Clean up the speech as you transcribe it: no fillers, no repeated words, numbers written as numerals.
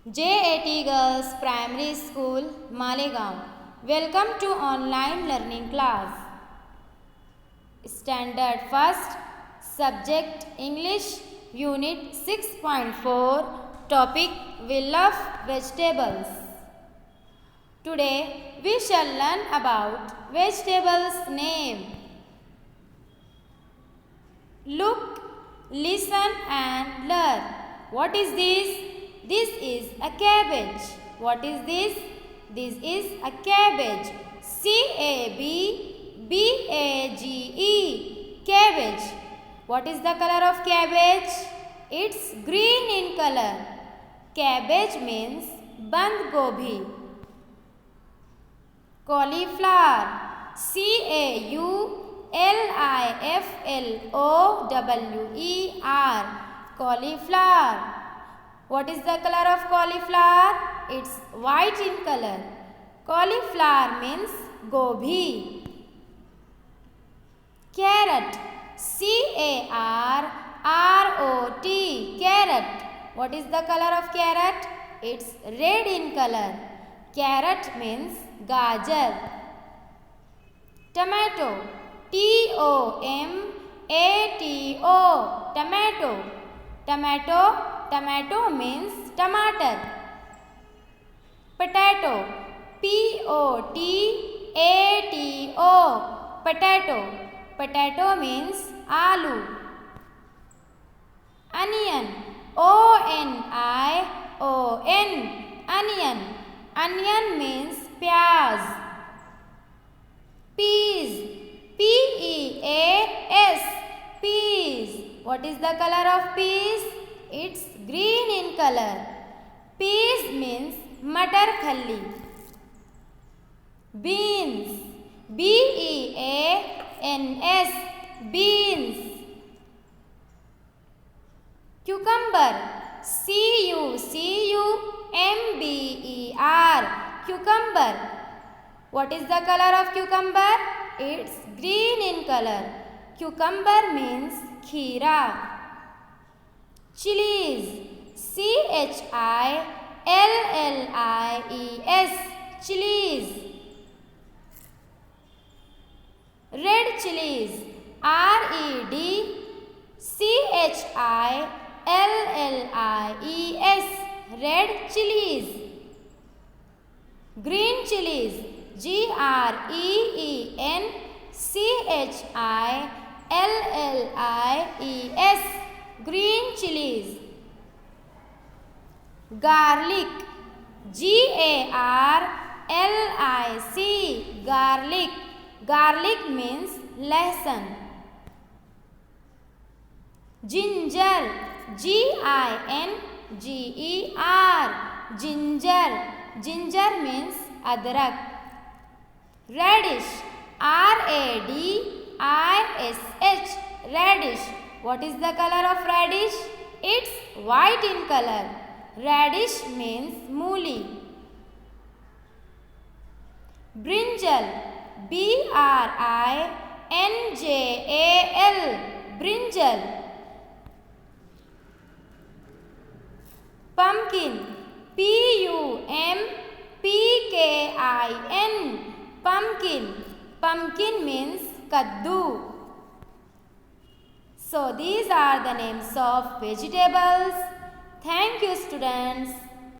JAT Girls Primary School, Malegaon. Welcome to online learning class. Standard First, Subject English, Unit 6.4, Topic We Love Vegetables. Today we shall learn about vegetables' name. Look, listen and learn. What is this? This is a cabbage. What is this? This is a cabbage. C-A-B-B-A-G-E. Cabbage. What is the color of cabbage? It's green in color. Cabbage means band gobi. Cauliflower. C-A-U-L-I-F-L-O-W-E-R. Cauliflower. What is the color of cauliflower? It's white in color. Cauliflower means gobi. Carrot. C-A-R-R-O-T. Carrot. What is the color of carrot? It's red in color. Carrot means gajar. Tomato. T-O-M-A-T-O. Tomato. Tomato means tomato. Potato. P-O-T-A-T-O. Potato means aloo. Onion. O-N-I-O-N. Onion means pyaz. Peas. P-E-A-S. Peas. What is the color of peas? It's green in color. Peas means matar khalli. Beans. B-E-A-N-S. Beans. Cucumber. C-U-C-U-M-B-E-R. Cucumber. What is the color of cucumber? It's green in color. Cucumber means kheera. Chilies. C-H-I-L-L-I-E-S. Chilies. Red chilies. R-E-D-C-H-I-L-L-I-E-S. Red chilies. Green chilies. G-R-E-E-N-C-H-I-L-L-I-E-S. Green chilies. Garlic. G-A-R-L-I-C. Garlic. Garlic means lehsun. Ginger. G-I-N-G-E-R. Ginger means adrak. Radish. R-A-D-I-S-H. Radish. What is the color of radish? It's white in color. Radish means mooli. Brinjal. B-R-I-N-J-A-L. Brinjal. Pumpkin. P-U-M-P-K-I-N. Pumpkin. Pumpkin means kaddu. So these are the names of vegetables. Thank you, students.